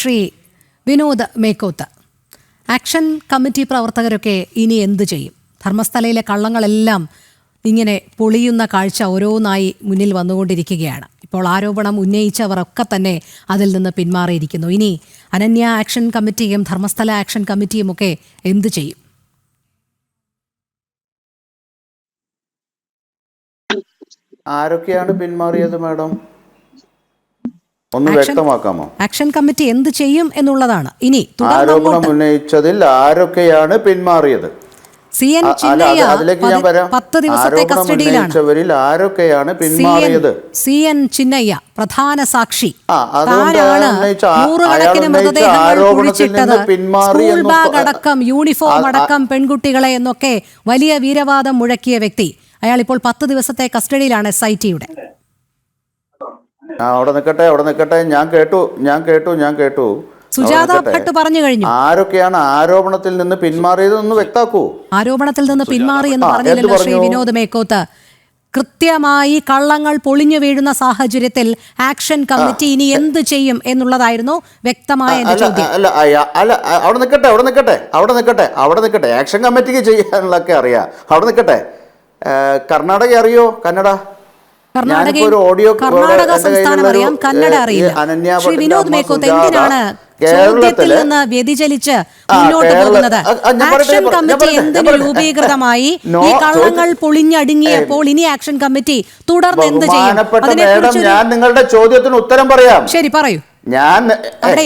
Shri Vinod Mekkoth, action committee പ്രവർത്തകരൊക്കെ ഇനി എന്തു ചെയ്യും? ധർമ്മസ്ഥലയിലെ കള്ളങ്ങളെല്ലാം ഇങ്ങനെ പൊളിയുന്ന കാഴ്ച ഓരോന്നായി മുന്നിൽ വന്നുകൊണ്ടിരിക്കുകയാണ്. ഇപ്പോൾ ആരോപണം ഉന്നയിച്ചവരൊക്കെ തന്നെ അതിൽ നിന്ന് പിന്മാറിയിരിക്കുന്നു. ഇനി അനന്യ ആക്ഷൻ കമ്മിറ്റിയും ധർമ്മസ്ഥല ആക്ഷൻ കമ്മിറ്റിയും ഒക്കെ എന്തു ചെയ്യും? ആരൊക്കെയാണ് പിന്മാറിയത് മാഡം? ഒന്ന് വ്യക്തമാക്കാമോ? ആക്ഷൻ കമ്മിറ്റി എന്ത് ചെയ്യും എന്നുള്ളതാണ് ഇനി ആരോപണം ഉന്നയിച്ചതിൽ ആരൊക്കെയാണ് പിന്മാറിയത്? CN ചിന്നയ്യ 10 ദിവസത്തെ കസ്റ്റഡിയിലാണ്. ആരൊക്കെയാണ് പിന്മാറിയത്? CN ചിന്നയ്യ പ്രധാന സാക്ഷി. താനാണ് നൂറുകണക്കിന് മൃതദേഹങ്ങൾ കുഴിച്ചിട്ടത്, സ്കൂൾ ബാഗ് അടക്കം യൂണിഫോം അടക്കം പെൺകുട്ടികളെ എന്നൊക്കെ വലിയ വീരവാദം മുഴക്കിയ വ്യക്തി. അയാൾ ഇപ്പോൾ 10 ദിവസത്തെ കസ്റ്റഡിയിലാണ് SITയുടെ. അവിടെ നിൽക്കട്ടെ, ഞാൻ കേട്ടു. സുജാത ഭട്ട് പറഞ്ഞു കഴിഞ്ഞു. ആരൊക്കെയാണ് ആരോപണത്തിൽ നിന്ന് പിന്മാറിയതെന്ന് വ്യക്താക്കൂ. ആരോപണത്തിൽ നിന്ന് പിന്മാറി എന്ന് പറഞ്ഞില്ലല്ലോ ശ്രീ വിനോദ് മേക്കോത്ത്. കൃത്യമായി കള്ളങ്ങൾ പൊളിഞ്ഞു വീഴുന്ന സാഹചര്യത്തിൽ ആക്ഷൻ കമ്മിറ്റി ഇനി എന്ത് ചെയ്യും എന്നുള്ളതായിരുന്നു വ്യക്തമായ എന്റെ ചോദ്യം. അവിടെ നിൽക്കട്ടെ. ആക്ഷൻ കമ്മിറ്റിക്ക് ചെയ്യാനുള്ളതൊക്കെ അറിയാം. അവിടെ നിൽക്കട്ടെ. കർണാടക അറിയോ? കർണാടക സംസ്ഥാനം അറിയാം, കന്നഡ അറിയില്ല. ശ്രീ വിനോദ് മേക്കോത്ത് എന്തിനാണ് ചോദ്യത്തിൽ നിന്ന് വ്യതിചലിച്ച് മുന്നോട്ട് പോകുന്നത്? ആക്ഷൻ കമ്മിറ്റി എന്തിനു രൂപീകൃതമായി? ഈ കള്ളങ്ങൾ പൊളിഞ്ഞടുങ്ങിയപ്പോൾ ഇനി ആക്ഷൻ കമ്മിറ്റി തുടർന്ന് എന്ത് ചെയ്യും? ഞാൻ നിങ്ങളുടെ ചോദ്യത്തിന് ഉത്തരം പറയാം. ശരി, പറയൂ.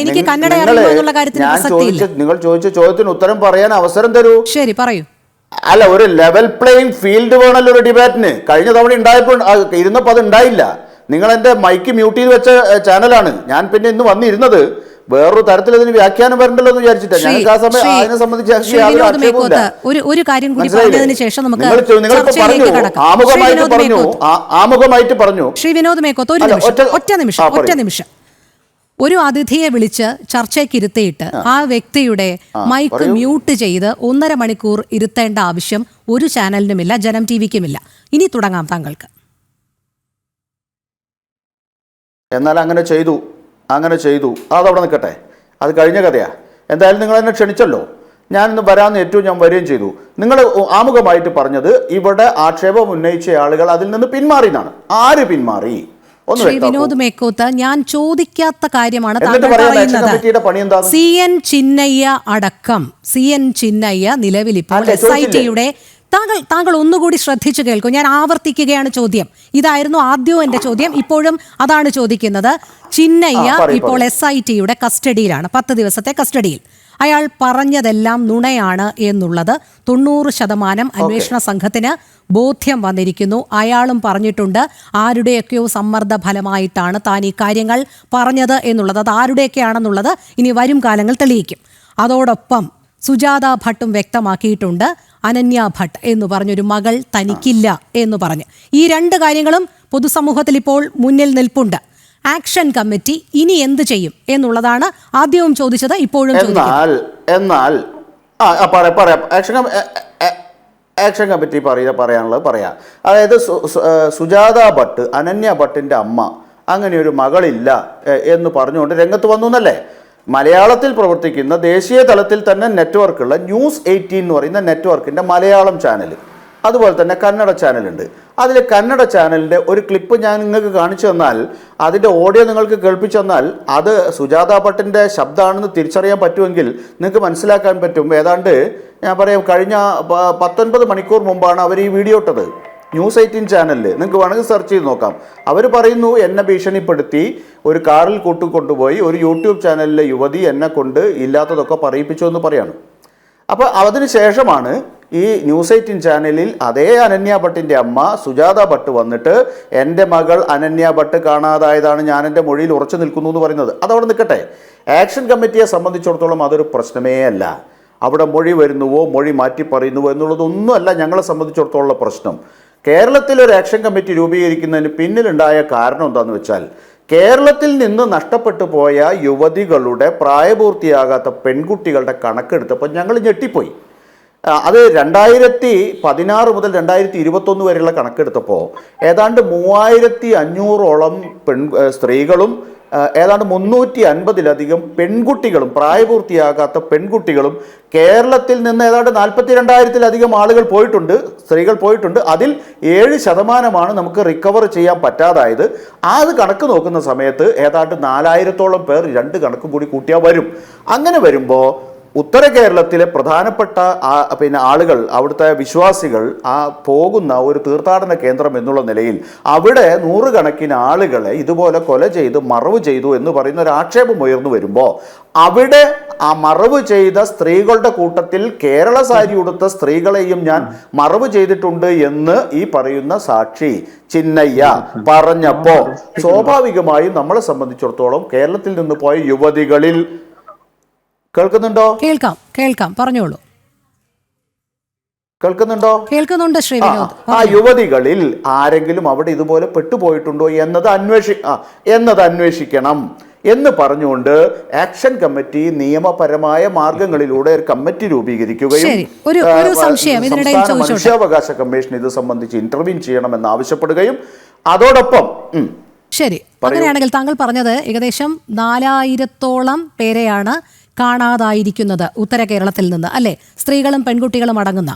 എനിക്ക് കന്നഡ അറിയുമോ എന്നുള്ള കാര്യത്തിൽ പ്രസക്തിയില്ല. നിങ്ങൾ ചോദിച്ച ചോദ്യത്തിന് ഉത്തരം പറയാൻ അവസരം തരൂ. ശരി, പറയൂ. അല്ല, ഒരു ലെവൽ പ്ലേയിങ് ഫീൽഡ് വേണമല്ലോ ഒരു ഡിബേറ്റിന്. കഴിഞ്ഞ തവണ ഇരുന്നപ്പോൾ അത് ഉണ്ടായില്ല. നിങ്ങൾ എന്റെ മൈക്ക് മ്യൂട്ട് ചെയ്ത് വെച്ച ചാനലാണ്. ഞാൻ പിന്നെ ഇന്ന് വന്നിരുന്നത് വേറൊരു തരത്തിൽ അതിന് വ്യാഖ്യാനം വരണ്ടല്ലോ എന്ന് വിചാരിച്ചിട്ടാണ്. ഞങ്ങൾക്ക് ആ സമയം അതിനെ സംബന്ധിച്ച് ഒരു കാര്യം കൂടി പറഞ്ഞതിന് ശേഷം നമുക്ക് ആമുഖമായിട്ട് പറഞ്ഞു. ശ്രീ വിനോദ് മേക്കോത്ത് ഒറ്റ നിമിഷം ഒരു അതിഥിയെ വിളിച്ച് ചർച്ചയ്ക്ക് ഇരുത്തിയിട്ട് ആ വ്യക്തിയുടെ മൈക്ക് മ്യൂട്ട് ചെയ്ത് 1.5 മണിക്കൂർ ഇരുത്തേണ്ട ആവശ്യം ഒരു ചാനലിനുമില്ല, ജനം TVക്കുമില്ല. ഇനി തുടങ്ങാം താങ്കൾക്ക്. എന്നാൽ അങ്ങനെ ചെയ്തു. അതവിടെ നിൽക്കട്ടെ, അത് കഴിഞ്ഞ കഥയാ. എന്തായാലും നിങ്ങൾ എന്നെ ക്ഷണിച്ചല്ലോ, ഞാനിന്ന് വരാമെന്ന് ഏറ്റവും ഞാൻ വരികയും ചെയ്തു. നിങ്ങൾ ആമുഖമായിട്ട് പറഞ്ഞത് ഇവിടെ ആക്ഷേപം ഉന്നയിച്ച ആളുകൾ അതിൽ നിന്ന് പിന്മാറി എന്നാണ്. ആര് പിന്മാറി? ശ്രീ വിനോദ് മേക്കോത്ത്, ഞാൻ ചോദിക്കാത്ത കാര്യമാണ് താങ്കൾ പറയുന്നത്. CN ചിന്നയ്യ അടക്കം CN ചിന്നയ്യ നിലവിൽ ഇപ്പോൾ SITയുടെ താങ്കൾ ഒന്നുകൂടി ശ്രദ്ധിച്ചു കേൾക്കും. ഞാൻ ആവർത്തിക്കുകയാണ് ചോദ്യം. ഇതായിരുന്നു ആദ്യവും എന്റെ ചോദ്യം, ഇപ്പോഴും അതാണ് ചോദിക്കുന്നത്. ചിന്നയ്യ ഇപ്പോൾ SITയുടെ കസ്റ്റഡിയിലാണ്, 10 ദിവസത്തെ കസ്റ്റഡിയിൽ. അയാൾ പറഞ്ഞതെല്ലാം നുണയാണ് എന്നുള്ളത് 90% അന്വേഷണ സംഘത്തിന് ബോധ്യം വന്നിരിക്കുന്നു. അയാളും പറഞ്ഞിട്ടുണ്ട് ആരുടെയൊക്കെയോ സമ്മർദ്ദ ഫലമായിട്ടാണ് താൻ ഈ കാര്യങ്ങൾ പറഞ്ഞത് എന്നുള്ളത്. അത് ആരുടെയൊക്കെയാണെന്നുള്ളത് ഇനി വരും കാലങ്ങൾ തെളിയിക്കും. അതോടൊപ്പം സുജാത ഭട്ടും വ്യക്തമാക്കിയിട്ടുണ്ട് അനന്യ ഭട്ട് എന്ന് പറഞ്ഞൊരു മകൾ തനിക്കില്ല എന്ന് പറഞ്ഞ്. ഈ 2 കാര്യങ്ങളും പൊതുസമൂഹത്തിൽ ഇപ്പോൾ മുന്നിൽ നിൽപ്പുണ്ട്. ആക്ഷൻ കമ്മിറ്റി ഇനി എന്ത് ചെയ്യും എന്നുള്ളതാണ് ആദ്യവും ചോദിച്ചത്, ഇപ്പോഴും ആക്ഷൻ കമ്മിറ്റി പറയാനുള്ളത് പറയാം. അതായത് സുജാത ഭട്ട്, അനന്യ ഭട്ടിന്റെ അമ്മ, അങ്ങനെ ഒരു മകളില്ല എന്ന് പറഞ്ഞുകൊണ്ട് രംഗത്ത് വന്നു എന്നല്ലേ? മലയാളത്തിൽ പ്രവർത്തിക്കുന്ന ദേശീയ തലത്തിൽ തന്നെ നെറ്റ്വർക്കുള്ള ന്യൂസ് 18 എന്ന് പറയുന്ന നെറ്റ്വർക്കിന്റെ മലയാളം ചാനൽ, അതുപോലെ തന്നെ കന്നഡ ചാനലുണ്ട്. അതിൽ കന്നഡ ചാനലിൻ്റെ ഒരു ക്ലിപ്പ് ഞാൻ നിങ്ങൾക്ക് കാണിച്ചു തന്നാൽ, അതിൻ്റെ ഓഡിയോ നിങ്ങൾക്ക് കേൾപ്പിച്ചു തന്നാൽ, അത് സുജാത ഭട്ടിൻ്റെ ശബ്ദമാണെന്ന് തിരിച്ചറിയാൻ പറ്റുമെങ്കിൽ നിങ്ങൾക്ക് മനസ്സിലാക്കാൻ പറ്റും. ഏതാണ്ട് ഞാൻ പറയാം, കഴിഞ്ഞ 19 മണിക്കൂർ മുമ്പാണ് അവർ ഈ വീഡിയോ ഇട്ടത് ന്യൂസ് 18 ചാനലിൽ. നിങ്ങൾക്ക് വേണമെങ്കിൽ സെർച്ച് ചെയ്ത് നോക്കാം. അവർ പറയുന്നു, എന്നെ ഭീഷണിപ്പെടുത്തി ഒരു കാറിൽ കൂട്ടിക്കൊണ്ടുപോയി ഒരു യൂട്യൂബ് ചാനലിലെ യുവതി എന്നെ കൊണ്ട് ഇല്ലാത്തതൊക്കെ പറയിപ്പിച്ചു എന്ന് പറയാണ്. അപ്പോൾ അതിനുശേഷമാണ് ഈ ന്യൂസ് 18 ചാനലിൽ അതേ അനന്യ ഭട്ടിൻ്റെ അമ്മ സുജാത ഭട്ട് വന്നിട്ട് എൻ്റെ മകൾ അനന്യ ഭട്ട് കാണാതായതാണ്, ഞാൻ എൻ്റെ മൊഴിയിൽ ഉറച്ചു നിൽക്കുന്നു എന്ന് പറയുന്നത്. അതവിടെ നിൽക്കട്ടെ. ആക്ഷൻ കമ്മിറ്റിയെ സംബന്ധിച്ചിടത്തോളം അതൊരു പ്രശ്നമേ അല്ല. അവിടെ മൊഴി വരുന്നുവോ മൊഴി മാറ്റി പറയുന്നുവോ എന്നുള്ളതൊന്നുമല്ല ഞങ്ങളെ സംബന്ധിച്ചിടത്തോളം പ്രശ്നം. കേരളത്തിലൊരു ആക്ഷൻ കമ്മിറ്റി രൂപീകരിക്കുന്നതിന് പിന്നിലുണ്ടായ കാരണം എന്താണെന്ന് വെച്ചാൽ, കേരളത്തിൽ നിന്ന് നഷ്ടപ്പെട്ടു പോയ യുവതികളുടെ പ്രായപൂർത്തിയാകാത്ത പെൺകുട്ടികളുടെ കണക്കെടുത്തപ്പോൾ ഞങ്ങൾ ഞെട്ടിപ്പോയി. അത് 2016 മുതൽ 2021 വരെയുള്ള കണക്കെടുത്തപ്പോൾ ഏതാണ്ട് 3500ഓളം സ്ത്രീകളും ഏതാണ്ട് 350-ലധികം പെൺകുട്ടികളും പ്രായപൂർത്തിയാകാത്ത പെൺകുട്ടികളും കേരളത്തിൽ നിന്ന് ഏതാണ്ട് 42,000-ലധികം ആളുകൾ പോയിട്ടുണ്ട്, സ്ത്രീകൾ പോയിട്ടുണ്ട്. അതിൽ 7% നമുക്ക് റിക്കവർ ചെയ്യാൻ പറ്റാതായത്. അത് കണക്ക് നോക്കുന്ന സമയത്ത് ഏതാണ്ട് 4,000-ഓളം പേർ 2 കണക്കും കൂടി കൂട്ടിയാൽ വരും. അങ്ങനെ വരുമ്പോൾ ഉത്തര കേരളത്തിലെ പ്രധാനപ്പെട്ട ആളുകൾ, അവിടുത്തെ വിശ്വാസികൾ പോകുന്ന ഒരു തീർത്ഥാടന കേന്ദ്രം എന്നുള്ള നിലയിൽ അവിടെ 100 കണക്കിന് ആളുകളെ ഇതുപോലെ കൊല ചെയ്ത് മറവ് ചെയ്തു എന്ന് പറയുന്ന ഒരു ആക്ഷേപം ഉയർന്നു വരുമ്പോൾ അവിടെ ആ മറവ് ചെയ്ത സ്ത്രീകളുടെ കൂട്ടത്തിൽ കേരള സാരി ഉടുത്ത സ്ത്രീകളെയും ഞാൻ മറവ് ചെയ്തിട്ടുണ്ട് എന്ന് ഈ പറയുന്ന സാക്ഷി ചിന്നയ്യ പറഞ്ഞപ്പോ സ്വാഭാവികമായും നമ്മളെ സംബന്ധിച്ചിടത്തോളം കേരളത്തിൽ നിന്ന് പോയ യുവതികളിൽ കേൾക്കുന്നുണ്ടോ? കേൾക്കാം പറഞ്ഞോളൂ. കേൾക്കുന്നുണ്ടോ? കേൾക്കുന്നുണ്ട് ശ്രീ വിനോദ്. ആ യുവതികളിൽ ആരെങ്കിലും അവിടെ ഇതുപോലെ പെട്ടുപോയിട്ടുണ്ടോ എന്നത് അന്വേഷിക്കണം എന്ന് പറഞ്ഞുകൊണ്ട് ആക്ഷൻ കമ്മിറ്റി നിയമപരമായ മാർഗങ്ങളിലൂടെ ഒരു കമ്മിറ്റി രൂപീകരിക്കുകയും മനുഷ്യാവകാശ കമ്മീഷൻ ഇത് സംബന്ധിച്ച് ഇന്റർവ്യൂ ചെയ്യണമെന്ന് ആവശ്യപ്പെടുകയും അതോടൊപ്പം ശരി, അങ്ങനെയാണെങ്കിൽ താങ്കൾ പറഞ്ഞത് ഏകദേശം 4,000-ഓളം പേരെയാണ് കാണാതായിരിക്കുന്നത് ഉത്തര കേരളത്തിൽ നിന്ന്, അല്ലെ? സ്ത്രീകളും പെൺകുട്ടികളും അടങ്ങുന്ന.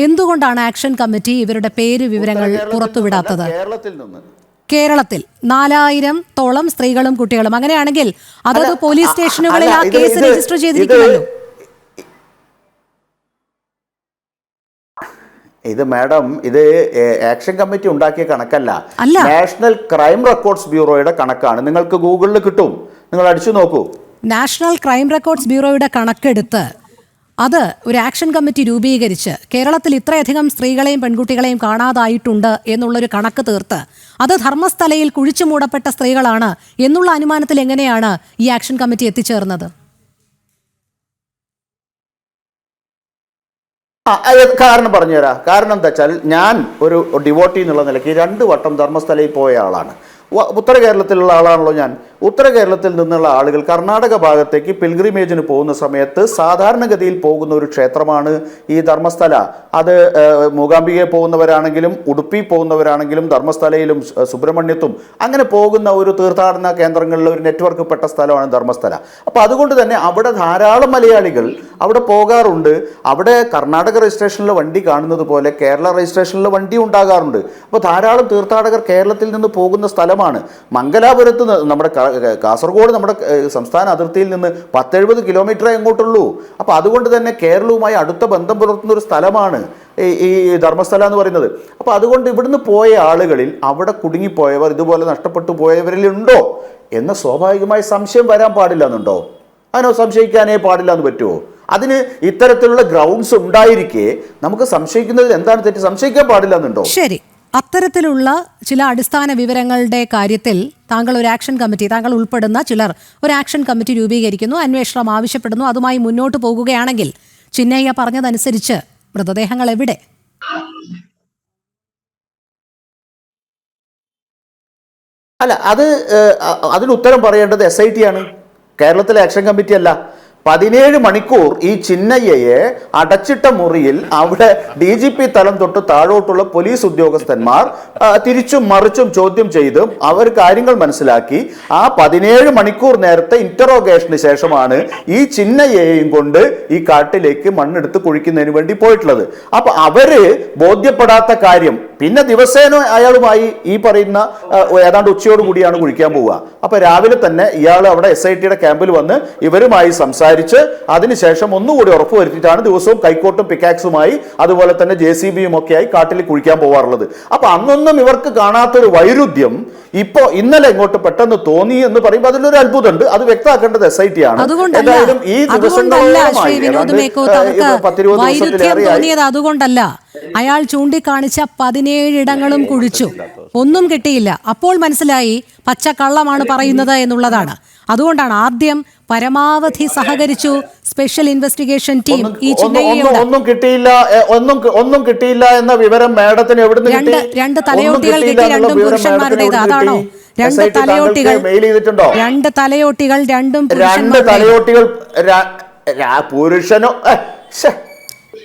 എന്തുകൊണ്ടാണ് ആക്ഷൻ കമ്മിറ്റി ഇവരുടെ പേര് വിവരങ്ങൾ പുറത്തുവിടാത്തത്? കേരളത്തിൽ 4,000-ഓളം സ്ത്രീകളും കുട്ടികളും. അങ്ങനെയാണെങ്കിൽ അതത് പോലീസ് സ്റ്റേഷനുകളിൽ ആ കേസ് രജിസ്റ്റർ ചെയ്തിരിക്കുമല്ലോ. ഇത് മാഡം, ഇത് ആക്ഷൻ കമ്മിറ്റി ഉണ്ടാക്കിയ കണക്കല്ല, നാഷണൽ ക്രൈം റെക്കോർഡ്സ് ബ്യൂറോയുടെ കണക്കാണ്. നിങ്ങൾക്ക് ഗൂഗിളിൽ കിട്ടും, നിങ്ങൾ അടിച്ചു നോക്കൂ. നാഷണൽ ക്രൈം റെക്കോർഡ്സ് ബ്യൂറോയുടെ കണക്കെടുത്ത് അത് ഒരു ആക്ഷൻ കമ്മിറ്റി രൂപീകരിച്ച് കേരളത്തിൽ ഇത്രയധികം സ്ത്രീകളെയും പെൺകുട്ടികളെയും കാണാതായിട്ടുണ്ട് എന്നുള്ളൊരു കണക്ക് തീർത്ത് അത് ധർമ്മസ്ഥലയിൽ കുഴിച്ചു മൂടപ്പെട്ട സ്ത്രീകളാണ് എന്നുള്ള അനുമാനത്തിൽ എങ്ങനെയാണ് ഈ ആക്ഷൻ കമ്മിറ്റി എത്തിച്ചേർന്നത്? കാരണം പറഞ്ഞുതരാം. കാരണം എന്താ വെച്ചാൽ ഞാൻ ഒരു ഡിവോട്ടി എന്നുള്ള നിലയ്ക്ക് 2 വട്ടം ധർമ്മസ്ഥലയിൽ പോയ ആളാണ്. ഉത്തര കേരളത്തിലുള്ള ആളാണല്ലോ ഞാൻ. ഉത്തര കേരളത്തിൽ നിന്നുള്ള ആളുകൾ കർണാടക ഭാഗത്തേക്ക് പിൽഗ്രിമേജിന് പോകുന്ന സമയത്ത് സാധാരണഗതിയിൽ പോകുന്ന ഒരു ക്ഷേത്രമാണ് ഈ ധർമ്മസ്ഥല. അത് മൂകാംബികയെ പോകുന്നവരാണെങ്കിലും ഉടുപ്പി പോകുന്നവരാണെങ്കിലും ധർമ്മസ്ഥലയിലും സുബ്രഹ്മണ്യത്തും അങ്ങനെ പോകുന്ന ഒരു തീർത്ഥാടന കേന്ദ്രങ്ങളിൽ ഒരു നെറ്റ്വർക്ക് പെട്ട സ്ഥലമാണ് ധർമ്മസ്ഥല. അപ്പോൾ അതുകൊണ്ട് തന്നെ അവിടെ ധാരാളം മലയാളികൾ അവിടെ പോകാറുണ്ട്. അവിടെ കർണാടക രജിസ്ട്രേഷനിലെ വണ്ടി കാണുന്നത് പോലെ കേരള രജിസ്ട്രേഷനിലെ വണ്ടി ഉണ്ടാകാറുണ്ട്. അപ്പോൾ ധാരാളം തീർത്ഥാടകർ കേരളത്തിൽ നിന്ന് പോകുന്ന സ്ഥലമാണ്. മംഗലാപുരത്ത് നമ്മുടെ കാസർഗോഡ് നമ്മുടെ സംസ്ഥാന അതിർത്തിയിൽ നിന്ന് 10-70 കിലോമീറ്ററേ എങ്ങോട്ടുള്ളൂ. അപ്പോൾ അതുകൊണ്ട് തന്നെ കേരളവുമായി അടുത്ത ബന്ധം പുലർത്തുന്ന ഒരു സ്ഥലമാണ് ഈ ധർമ്മസ്ഥല എന്ന് പറയുന്നത്. അപ്പോൾ അതുകൊണ്ട് ഇവിടുന്ന് പോയ ആളുകളിൽ അവിടെ കുടുങ്ങിപ്പോയവർ, ഇതുപോലെ നഷ്ടപ്പെട്ടു പോയവരിലുണ്ടോ എന്ന സ്വാഭാവികമായ സംശയം വരാൻ പാടില്ല എന്നുണ്ടോ? അതിനോ സംശയിക്കാനേ പാടില്ല എന്ന് പറ്റുമോ? അതിന് ഇത്തരത്തിലുള്ള ഗ്രൗണ്ട്സ് ഉണ്ടായിരിക്കെ നമുക്ക് സംശയിക്കുന്നതിൽ എന്താണ് തെറ്റ്? സംശയിക്കാൻ പാടില്ല എന്നുണ്ടോ? ശരി, അത്തരത്തിലുള്ള ചില അടിസ്ഥാന വിവരങ്ങളുടെ കാര്യത്തിൽ താങ്കൾ ഒരു ആക്ഷൻ കമ്മിറ്റി, താങ്കൾ ഉൾപ്പെടുന്ന ചിലർ ഒരു ആക്ഷൻ കമ്മിറ്റി രൂപീകരിക്കുന്നു, അന്വേഷണം ആവശ്യപ്പെടുന്നു. അതുമായി മുന്നോട്ട് പോകുകയാണെങ്കിൽ ചിന്നയ്യ പറഞ്ഞതനുസരിച്ച് മൃതദേഹങ്ങൾ എവിടെ? അല്ല, അതിന് ഉത്തരം പറയേണ്ടത് SIT ആണ്, കേരളത്തിലെ ആക്ഷൻ കമ്മിറ്റി അല്ല. 17 മണിക്കൂർ ഈ ചിന്നയ്യയെ അടച്ചിട്ട മുറിയിൽ അവിടെ DGP തലം തൊട്ട് താഴോട്ടുള്ള പോലീസ് ഉദ്യോഗസ്ഥന്മാർ തിരിച്ചും മറിച്ചും ചോദ്യം ചെയ്ത് അവർ കാര്യങ്ങൾ മനസ്സിലാക്കി. ആ 17 മണിക്കൂർ നേരത്തെ ഇന്ററോഗേഷന് ശേഷമാണ് ഈ ചിന്നയ്യയെയും കൊണ്ട് ഈ കാട്ടിലേക്ക് മണ്ണെടുത്ത് കുഴിക്കുന്നതിന് വേണ്ടി പോയിട്ടുള്ളത്. അപ്പൊ അവര് ബോധ്യപ്പെടാത്ത കാര്യം പിന്നെ ദിവസേന അയാളുമായി ഈ പറയുന്ന ഏതാണ്ട് ഉച്ചയോട് കൂടിയാണ് കുഴിക്കാൻ പോവുക. അപ്പൊ രാവിലെ തന്നെ ഇയാൾ അവിടെ SITയുടെ ക്യാമ്പിൽ വന്ന് ഇവരുമായി സംസാരിച്ച് അതിനുശേഷം ഒന്നുകൂടി ഉറപ്പുവരുത്തിയിട്ടാണ് ദിവസവും കൈക്കോട്ടും പിക്കാക്സുമായി അതുപോലെ തന്നെ JCBയും ഒക്കെയായി കാട്ടിൽ കുഴിക്കാൻ പോവാറുള്ളത്. അപ്പൊ അന്നൊന്നും ഇവർക്ക് കാണാത്തൊരു വൈരുദ്ധ്യം ഇപ്പോ ഇന്നലെ ഇങ്ങോട്ട് പെട്ടെന്ന് തോന്നി എന്ന് പറയുമ്പോൾ അതിലൊരു അത്ഭുതമുണ്ട്. അത് വ്യക്തമാക്കേണ്ടത് SIT ആണ്. എന്തായാലും ഈ അതുകൊണ്ടല്ല, അയാൾ ചൂണ്ടിക്കാണിച്ച 17 ഇടങ്ങളും കുഴിച്ചു, ഒന്നും കിട്ടിയില്ല. അപ്പോൾ മനസ്സിലായി പച്ചക്കള്ളമാണ് പറയുന്നത് എന്നുള്ളതാണ്. അതുകൊണ്ടാണ് ആദ്യം പരമാവധി സഹകരിച്ചു സ്പെഷ്യൽ ഇൻവെസ്റ്റിഗേഷൻ ടീം ഈ ചിന്നയ്യയോട്. ഒന്നും കിട്ടിയില്ല എന്ന വിവരം മാഡത്തിന് എവിടുന്ന് കിട്ടി? 2 തലയോട്ടികൾ കിട്ടി, 2 പുരുഷന്മാരുടേത്. അതാണോ? 2 തലയോട്ടികൾ, 2 തലയോട്ടികൾ, 2 തലയോട്ടികൾ പുരുഷനോ?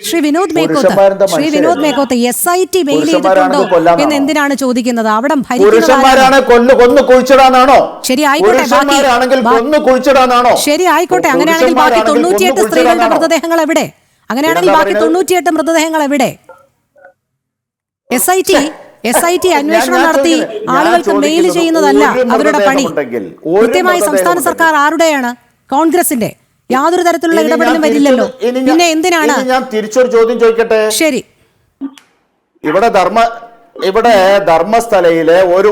ശ്രീ വിനോദ് പുരുഷന്മാരെന്താ ശ്രീ മനുഷ്യരല്ലേ? വിനോദ് മേക്കോത്ത് SIT മെയിൽ പുരുഷന്മാരാണെങ്കിൽ ചെയ്തിട്ടുണ്ടോ കൊല്ലാനാണോ? എന്ന് എന്തിനാണ് ചോദിക്കുന്നത്? അവിടെ പുരുഷന്മാരാണ് കൊന്നു കുഴിച്ചിടാനാണോ? ശരി, ആയിക്കോട്ടെ. പുരുഷന്മാരാണെങ്കിൽ കൊന്നു കുഴിച്ചിടാനാണോ? ശരി, ആയിക്കോട്ടെ. അങ്ങനെയാണെങ്കിൽ ബാക്കി 98 സ്ത്രീകളുടെ മൃതദേഹങ്ങൾ എവിടെ? അങ്ങനെയാണെങ്കിൽ ബാക്കി 98 മൃതദേഹങ്ങൾ എവിടെ? SIT അന്വേഷണം നടത്തി ആളുകൾക്ക് മെയിൽ ചെയ്യുന്നതല്ല അവരുടെ പണി. കൃത്യമായി സംസ്ഥാന സർക്കാർ ആരുടെയാണ്? കോൺഗ്രസിന്റെ. യാതൊരു തരത്തിലുള്ള ഇടപെടലും വരില്ലല്ലോ. പിന്നെ എന്തിനാണ്? ഞാൻ തിരിച്ചൊരു ചോദ്യം ചോദിക്കട്ടെ. ശരി, ഇവിടെ ധർമ്മസ്ഥലയിലെ ഒരു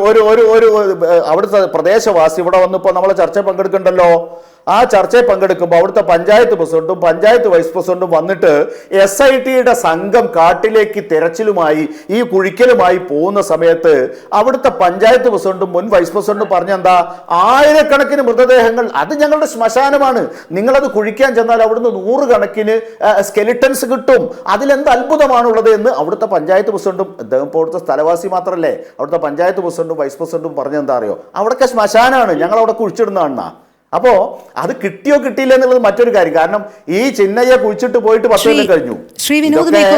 അവിടുത്തെ പ്രദേശവാസി ഇവിടെ വന്നിപ്പോ നമ്മളെ ചർച്ച പങ്കെടുക്കണ്ടല്ലോ. ആ ചർച്ചയിൽ പങ്കെടുക്കുമ്പോൾ അവിടുത്തെ പഞ്ചായത്ത് പ്രസിഡന്റും പഞ്ചായത്ത് വൈസ് പ്രസിഡന്റും വന്നിട്ട് SITയുടെ സംഘം കാട്ടിലേക്ക് തെരച്ചിലുമായി ഈ കുഴിക്കലുമായി പോകുന്ന സമയത്ത് അവിടുത്തെ പഞ്ചായത്ത് പ്രസിഡന്റും മുൻ വൈസ് പ്രസിഡന്റും പറഞ്ഞെന്താ, ആയിരക്കണക്കിന് മൃതദേഹങ്ങൾ, അത് ഞങ്ങളുടെ ശ്മശാനമാണ്, നിങ്ങളത് കുഴിക്കാൻ ചെന്നാൽ അവിടുന്ന് 100 കണക്കിന് സ്കെലിറ്റൻസ് കിട്ടും, അതിലെന്ത് അത്ഭുതമാണുള്ളത് എന്ന് അവിടുത്തെ പഞ്ചായത്ത് പ്രസിഡന്റും, അദ്ദേഹം ഇപ്പോൾ അവിടുത്തെ സ്ഥലവാസി മാത്രമല്ലേ, അവിടുത്തെ പഞ്ചായത്ത് പ്രസിഡന്റും വൈസ് പ്രസിഡന്റും പറഞ്ഞെന്താ അറിയോ, അവിടെയൊക്കെ ശ്മശാനമാണ്, ഞങ്ങൾ അവിടെ കുഴിച്ചിടുന്നതാണ്. അപ്പോ അത് കിട്ടിയോ കിട്ടിയില്ല എന്നുള്ളത് മറ്റൊരു കാര്യം. കാരണം ഈ ചിന്നയ്യ കുഴിച്ചിട്ട് പോയിട്ട് 10 കൊല്ലം കഴിഞ്ഞു.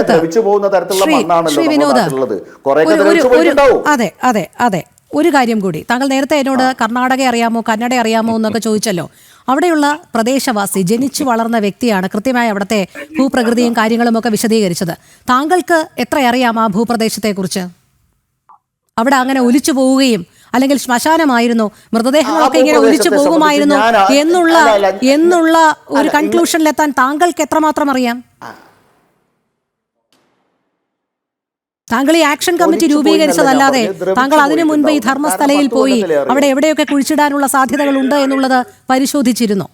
ദ്രവിച്ചു പോകുന്ന തരത്തിലുള്ള മണ്ണാണല്ലോ കുറെയൊക്കെ ദ്രവിച്ചു പോയിട്ടുണ്ടാവും. അതെ അതെ അതെ. ഒരു കാര്യം കൂടി, താങ്കൾ നേരത്തെ എന്നോട് കർണാടക അറിയാമോ കന്നഡ അറിയാമോ എന്നൊക്കെ ചോദിച്ചല്ലോ. അവിടെയുള്ള പ്രദേശവാസി, ജനിച്ചു വളർന്ന വ്യക്തിയാണ്, കൃത്യമായി അവിടുത്തെ ഭൂപ്രകൃതിയും കാര്യങ്ങളും ഒക്കെ വിശദീകരിച്ചത്. താങ്കൾക്ക് എത്ര അറിയാം ആ ഭൂപ്രദേശത്തെക്കുറിച്ച്? അവിടെ അങ്ങനെ ഒലിച്ചു പോവുകയും അല്ലെങ്കിൽ ശ്മശാനമായിരുന്നു, മൃതദേഹങ്ങളൊക്കെ ഇങ്ങനെ ഒലിച്ചു പോകുമായിരുന്നു എന്നുള്ള ഒരു കൺക്ലൂഷനിലെത്താൻ താങ്കൾക്ക് എത്രമാത്രം അറിയാം? താങ്കൾ ഈ ആക്ഷൻ കമ്മിറ്റി രൂപീകരിച്ചതല്ലാതെ താങ്കൾ അതിനു മുൻപ് ഈ ധർമ്മസ്ഥലയിൽ പോയി അവിടെ എവിടെയൊക്കെ കുഴിച്ചിടാനുള്ള സാധ്യതകൾ ഉണ്ട് എന്നുള്ളത് പരിശോധിച്ചിരുന്നു?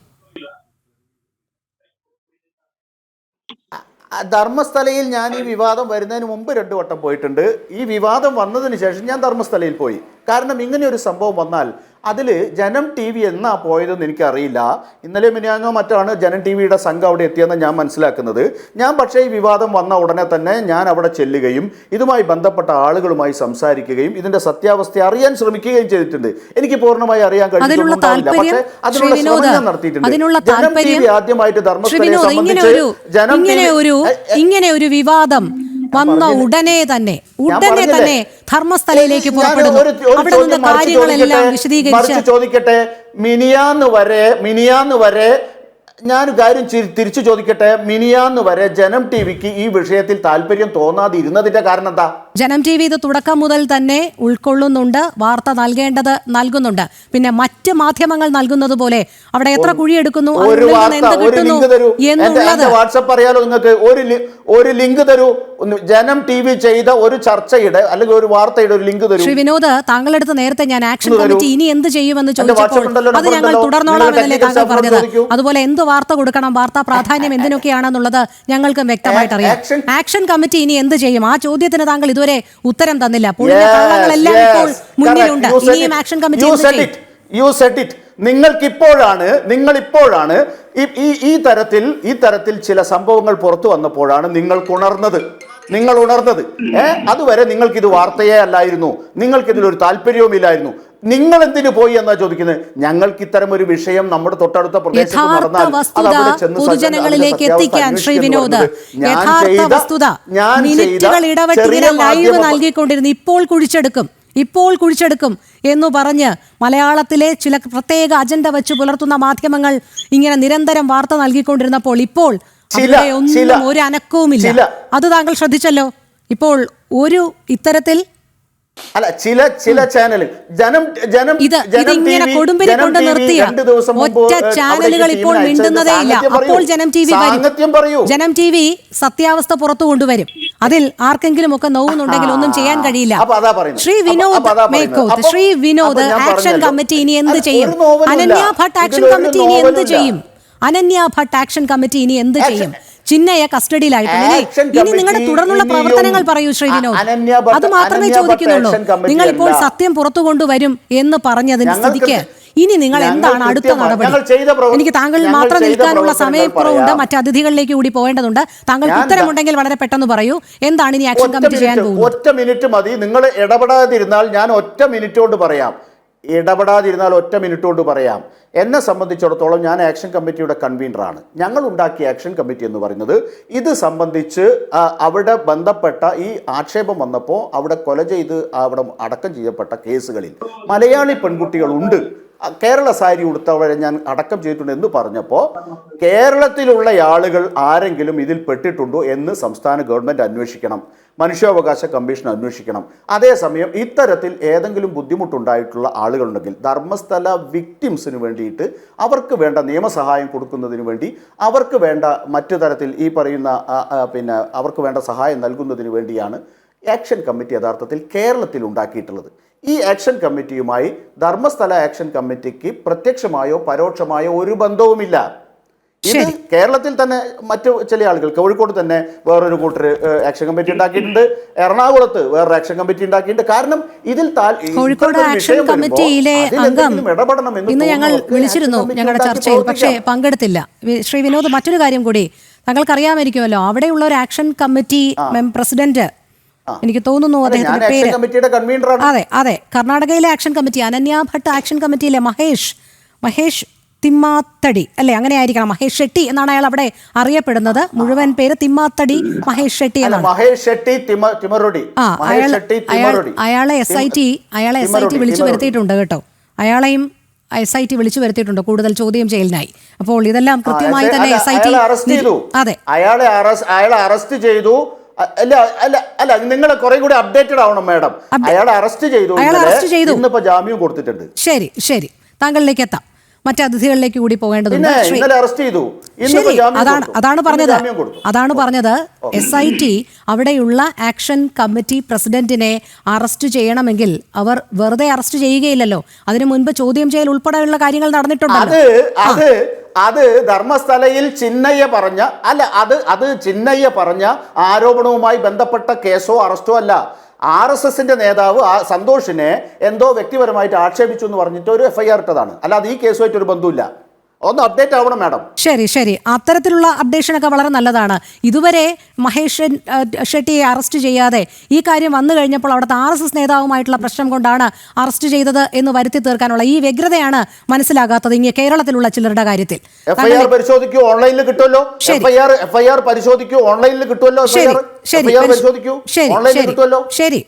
ധർമ്മസ്ഥലയിൽ ഞാൻ ഈ വിവാദം വരുന്നതിന് മുമ്പ് 2 വട്ടം പോയിട്ടുണ്ട്. ഈ വിവാദം വന്നതിന് ശേഷം ഞാൻ ധർമ്മസ്ഥലയിൽ പോയി. കാരണം ഇങ്ങനെ ഒരു സംഭവം വന്നാൽ അതിൽ ജനം TV എന്നാ പോയതെന്ന് എനിക്കറിയില്ല. ഇന്നലെ മിനിയാന്നോ മറ്റാണ് ജനം TVയുടെ സംഘം അവിടെ എത്തിയെന്ന് ഞാൻ മനസ്സിലാക്കുന്നത്. ഞാൻ പക്ഷേ ഈ വിവാദം വന്ന ഉടനെ തന്നെ ഞാൻ അവിടെ ചെല്ലുകയും ഇതുമായി ബന്ധപ്പെട്ട ആളുകളുമായി സംസാരിക്കുകയും ഇതിന്റെ സത്യാവസ്ഥ അറിയാൻ ശ്രമിക്കുകയും ചെയ്തിട്ടുണ്ട്. എനിക്ക് പൂർണ്ണമായി അറിയാൻ കഴിഞ്ഞിട്ടില്ല, പക്ഷേ അതിനുള്ള ശ്രമം ഞാൻ നടത്തിയിട്ടുണ്ട്. ജനം TV ആദ്യമായിട്ട് ധർമ്മസ്ഥലയെ സംബന്ധിച്ച് ഇങ്ങനെ ഒരു വിവാദം വന്ന ഉടനെ തന്നെ ധർമ്മസ്ഥലയിലേക്ക് പുറപ്പെടുന്നു. അവിടെ നിന്ന് കാര്യങ്ങളെല്ലാം വിശദീകരിച്ച് ചോദിക്കട്ടെ. മിനിയാന്ന് വരെ ഞാൻ കാര്യം തിരിച്ചു ചോദിക്കട്ടെ. മിനിയാന്ന് വരെ ജനം TVക്ക് ഈ വിഷയത്തിൽ താല്പര്യം തോന്നാതിരുന്നതിന്റെ കാരണം എന്താ? ജനം TV ഇത് തുടക്കം മുതൽ തന്നെ ഉൾക്കൊള്ളുന്നുണ്ട്, വാർത്ത നൽകേണ്ടത് നൽകുന്നുണ്ട്. പിന്നെ മറ്റ് മാധ്യമങ്ങൾ നൽകുന്നത് പോലെ അവിടെ എത്ര കുഴിയെടുക്കുന്നു, വാട്സപ്പ് അറിയാലോ നിങ്ങൾക്ക്. ഒരു ലിങ്ക് തരൂ, ജനം TV ചെയ്ത ഒരു ചർച്ചയുടെ അല്ലെങ്കിൽ ഒരു വാർത്തയുടെ ഒരു ലിങ്ക് തരൂ. ശ്രീ വിനോദ്, താങ്കളെടുത്ത് നേരത്തെ ഞാൻ ആക്ഷൻ കമ്മിറ്റി ഇനി എന്ത് ചെയ്യുമെന്ന് ചോദിച്ചപ്പോൾ അത് ഞങ്ങൾ തുടർന്നോളാമെന്നല്ലേ താങ്കൾ പറഞ്ഞത്. അതുപോലെ എന്ത് വാർത്ത കൊടുക്കണം, വാർത്താ പ്രാധാന്യം എന്തിനൊക്കെയാണെന്നുള്ളത് ഞങ്ങൾക്കും വ്യക്തമായിട്ട് അറിയാം. ആക്ഷൻ കമ്മിറ്റി ഇനി എന്ത് ചെയ്യും? ആ ചോദ്യത്തിന് താങ്കൾ ഇതുവരെ ഉത്തരം തന്നില്ല. പുള്ളികളെല്ലാം ഇപ്പോൾ മുന്നിലുണ്ട്. ഇനിയും ആക്ഷൻ കമ്മിറ്റി നിങ്ങളിപ്പോഴാണ് ഈ തരത്തിൽ ചില സംഭവങ്ങൾ പുറത്തു വന്നപ്പോഴാണ് നിങ്ങൾ ഉണർന്നത്. അതുവരെ നിങ്ങൾക്കിത് വാർത്തയേ അല്ലായിരുന്നു, നിങ്ങൾക്കിതിലൊരു താല്പര്യവുമില്ലായിരുന്നു. നിങ്ങൾ എന്തിനു പോയി എന്നാ ചോദിക്കുന്നത്. ഞങ്ങൾക്ക് ഇത്തരം ഒരു വിഷയം നമ്മുടെ തൊട്ടടുത്ത പ്രദേശത്ത് നടന്നാൽ പൊതുജനങ്ങളിലേക്ക് എത്തിക്കാൻ ശ്രീ വിനോദ് മിനിറ്റുകൾ ഇടപെട്ട് ലൈവ് നൽകിക്കൊണ്ടിരുന്നു. ഇപ്പോൾ കുഴിച്ചെടുക്കും എന്ന് പറഞ്ഞ് മലയാളത്തിലെ ചില പ്രത്യേക അജണ്ട വെച്ച് പുലർത്തുന്ന മാധ്യമങ്ങൾ ഇങ്ങനെ നിരന്തരം വാർത്ത നൽകിക്കൊണ്ടിരുന്നപ്പോൾ ഇപ്പോൾ ഒന്നും ഒരു അനക്കവുമില്ല. അത് താങ്കൾ ശ്രദ്ധിച്ചല്ലോ. ഇപ്പോൾ ഒരു ഇത്തരത്തിൽ അല്ല ചില ചാനൽ ഇതിങ്ങനെ കൊടുമ്പിരി കൊണ്ട് നിർത്തിയ ഒറ്റ ചാനലുകൾ ഇപ്പോൾ മിണ്ടുന്നതേ ഇല്ല. അപ്പോൾ ജനം TV സത്യാവസ്ഥ പുറത്തു കൊണ്ടുവരും. അതിൽ ആർക്കെങ്കിലും ഒക്കെ നോവുന്നുണ്ടെങ്കിൽ ഒന്നും ചെയ്യാൻ കഴിയില്ല. ശ്രീ വിനോദ് ആക്ഷൻ കമ്മിറ്റി ഇനി എന്ത് ചെയ്യും? അനന്യ ഭട്ട് ആക്ഷൻ കമ്മിറ്റി ഇനി എന്ത് ചെയ്യും? ചിന്നയെ കസ്റ്റഡിയിലായിട്ട് ഇനി നിങ്ങളുടെ തുടർന്നുള്ള പ്രവർത്തനങ്ങൾ പറയൂ ശ്രീ വിനോദ്. അത് മാത്രമേ ചോദിക്കുന്നുള്ളൂ. നിങ്ങൾ ഇപ്പോൾ സത്യം പുറത്തു കൊണ്ടുവരും എന്ന് പറഞ്ഞതിന് സ്ഥിതിക്ക് ഇനി നിങ്ങൾ എന്താണ് അടുത്ത നടപടി? എനിക്ക് താങ്കൾ മാത്രം നിൽക്കാനുള്ള സമയക്കുറവുണ്ട്, മറ്റ് അതിഥികളിലേക്ക് കൂടി പോകേണ്ടതുണ്ട്. താങ്കൾക്ക് ഉത്തരമുണ്ടെങ്കിൽ വളരെ പെട്ടെന്ന് പറയൂ. എന്താണ് ഇനി ആക്ഷൻ കമ്മിറ്റി ചെയ്യാൻ പോകുന്നത്? ഒറ്റ മിനിറ്റ് മതി. നിങ്ങൾ ഇടപെടാതിരുന്നാൽ ഞാൻ ഒറ്റ മിനിറ്റ് കൊണ്ട് പറയാം. ഇടപെടാതിരുന്നാൽ ഒറ്റ മിനിറ്റ് കൊണ്ട് പറയാം. എന്നെ സംബന്ധിച്ചിടത്തോളം ഞാൻ ആക്ഷൻ കമ്മിറ്റിയുടെ കൺവീനറാണ്. ഞങ്ങൾ ഉണ്ടാക്കിയ ആക്ഷൻ കമ്മിറ്റി എന്ന് പറയുന്നത് ഇത് സംബന്ധിച്ച് അവിടെ ബന്ധപ്പെട്ട ഈ ആക്ഷേപം വന്നപ്പോൾ അവിടെ കൊല ചെയ്ത് അവിടെ അടക്കം ചെയ്യപ്പെട്ട കേസുകളിൽ മലയാളി പെൺകുട്ടികളുണ്ട്, കേരള സാരി ഉടുത്തവരെ ഞാൻ അടക്കം ചെയ്തിട്ടുണ്ട് എന്ന് പറഞ്ഞപ്പോൾ കേരളത്തിലുള്ള ആളുകൾ ആരെങ്കിലും ഇതിൽ പെട്ടിട്ടുണ്ടോ എന്ന് സംസ്ഥാന ഗവൺമെൻറ് അന്വേഷിക്കണം, മനുഷ്യാവകാശ കമ്മീഷൻ അന്വേഷിക്കണം. അതേസമയം ഇത്തരത്തിൽ ഏതെങ്കിലും ബുദ്ധിമുട്ടുണ്ടായിട്ടുള്ള ആളുകളുണ്ടെങ്കിൽ ധർമ്മസ്ഥല വിക്ടിംസിന് വേണ്ടിയിട്ട് അവർക്ക് വേണ്ട നിയമസഹായം കൊടുക്കുന്നതിന് വേണ്ടി, അവർക്ക് വേണ്ട മറ്റു തരത്തിൽ ഈ പറയുന്ന അവർക്ക് വേണ്ട സഹായം നൽകുന്നതിന് വേണ്ടിയാണ് ആക്ഷൻ കമ്മിറ്റി യഥാർത്ഥത്തിൽ കേരളത്തിൽ ഉണ്ടാക്കിയിട്ടുള്ളത്. ഈ ആക്ഷൻ കമ്മിറ്റിയുമായി ധർമ്മസ്ഥല ആക്ഷൻ കമ്മിറ്റിക്ക് പ്രത്യക്ഷമായോ പരോക്ഷമായോ ഒരു ബന്ധവുമില്ല. ഇത് കേരളത്തിൽ തന്നെ മറ്റു ചില ആളുകൾ, കോഴിക്കോട് തന്നെ വേറൊരു കൂട്ടർ ആക്ഷൻ കമ്മിറ്റി ഉണ്ടാക്കിയിട്ടുണ്ട്, എറണാകുളത്ത് വേറൊരു ആക്ഷൻ കമ്മിറ്റി ഉണ്ടാക്കിയിട്ടുണ്ട്. കാരണം ഇതിൽ കോഴിക്കോട് ആക്ഷൻ കമ്മിറ്റിയിലെ അംഗം ഇന്ന് ഞങ്ങൾ വിളിച്ചിരുന്നു ഞങ്ങളുടെ ചർച്ചയിൽ, പക്ഷേ പങ്കെടുത്തില്ല. ശ്രീ വിനോദ്, മറ്റൊരു കാര്യം കൂടി താങ്കൾക്കറിയാമായിരിക്കുമല്ലോ, അവിടെയുള്ള ഒരു ആക്ഷൻ കമ്മിറ്റി പ്രസിഡന്റ്, എനിക്ക് തോന്നുന്നു അദ്ദേഹത്തിന്റെ പേര്, അതെ അതെ, കർണാടകയിലെ action committee Ananya Bhat action കമ്മിറ്റിയിലെ മഹേഷ് തിമ്മാത്തടി അല്ലെ, അങ്ങനെ ആയിരിക്കണം, മഹേഷ് ഷെട്ടി എന്നാണ് അയാൾ അവിടെ അറിയപ്പെടുന്നത്. മുഴുവൻ പേര് തിമ്മാത്തടി മഹേഷ് ഷെട്ടി എന്നാണ്. അയാളെ SIT വിളിച്ചു വരുത്തിയിട്ടുണ്ട് കേട്ടോ, അയാളെയും SIT വിളിച്ചു വരുത്തിയിട്ടുണ്ട് കൂടുതൽ ചോദ്യം ചെയ്യലിനായി. അപ്പോൾ ഇതെല്ലാം കൃത്യമായി തന്നെ SIT അതെ അയാളെ അറസ്റ്റ് ചെയ്തു. അല്ല നിങ്ങൾ കുറെ കൂടി അപ്ഡേറ്റഡ് ആവണം മാഡം. അയാളെ അറസ്റ്റ് ചെയ്തു, ഇന്നിപ്പോ ജാമ്യം കൊടുത്തിട്ടുണ്ട്. ശരി, താങ്കളിലേക്ക് എത്താം. മറ്റു അതിഥികളിലേക്ക് കൂടി പോകേണ്ടതുണ്ട്. അതാണ് പറഞ്ഞത് SIT അവിടെയുള്ള ആക്ഷൻ കമ്മിറ്റി പ്രസിഡന്റിനെ അറസ്റ്റ് ചെയ്യണമെങ്കിൽ അവർ വെറുതെ അറസ്റ്റ് ചെയ്യുകയില്ലല്ലോ, അതിനു മുൻപ് ചോദ്യം ചെയ്യൽ ഉൾപ്പെടെയുള്ള കാര്യങ്ങൾ നടന്നിട്ടുണ്ടല്ലോ. അത് ധർമ്മസ്ഥലയിൽ ചിന്നയ്യ പറഞ്ഞ ആരോപണവുമായി ബന്ധപ്പെട്ട കേസോ അറസ്റ്റോ അല്ല. RSSന്റെ നേതാവ് സന്തോഷിനെ എന്തോ വ്യക്തിപരമായിട്ട് ആക്ഷേപിച്ചു എന്ന് പറഞ്ഞിട്ട് ഒരു FIR ഇട്ടതാണ്, അല്ലാതെ ഈ കേസുമായിട്ട് ഒരു ബന്ധമില്ല. ഒന്ന് അപ്ഡേറ്റ് ആവണം മാഡം. ശരി, അത്തരത്തിലുള്ള അപ്ഡേഷനൊക്കെ വളരെ നല്ലതാണ്. ഇതുവരെ മഹേഷ് ഷെട്ടിയെ അറസ്റ്റ് ചെയ്യാതെ ഈ കാര്യം വന്നു കഴിഞ്ഞപ്പോൾ അവിടുത്തെ RSS നേതാവുമായിട്ടുള്ള പ്രശ്നം കൊണ്ടാണ് അറസ്റ്റ് ചെയ്തത് എന്ന് വരുത്തി തീർക്കാനുള്ള ഈ വ്യഗ്രതയാണ് മനസ്സിലാകാത്തത് ഇങ്ങനെ കേരളത്തിലുള്ള ചിലരുടെ കാര്യത്തിൽ. FIR പരിശോധിക്കൂ, ഓൺലൈനിൽ കിട്ടുമല്ലോ. FIR പരിശോധിക്കൂ, ഓൺലൈനിൽ കിട്ടുമല്ലോ. ശരി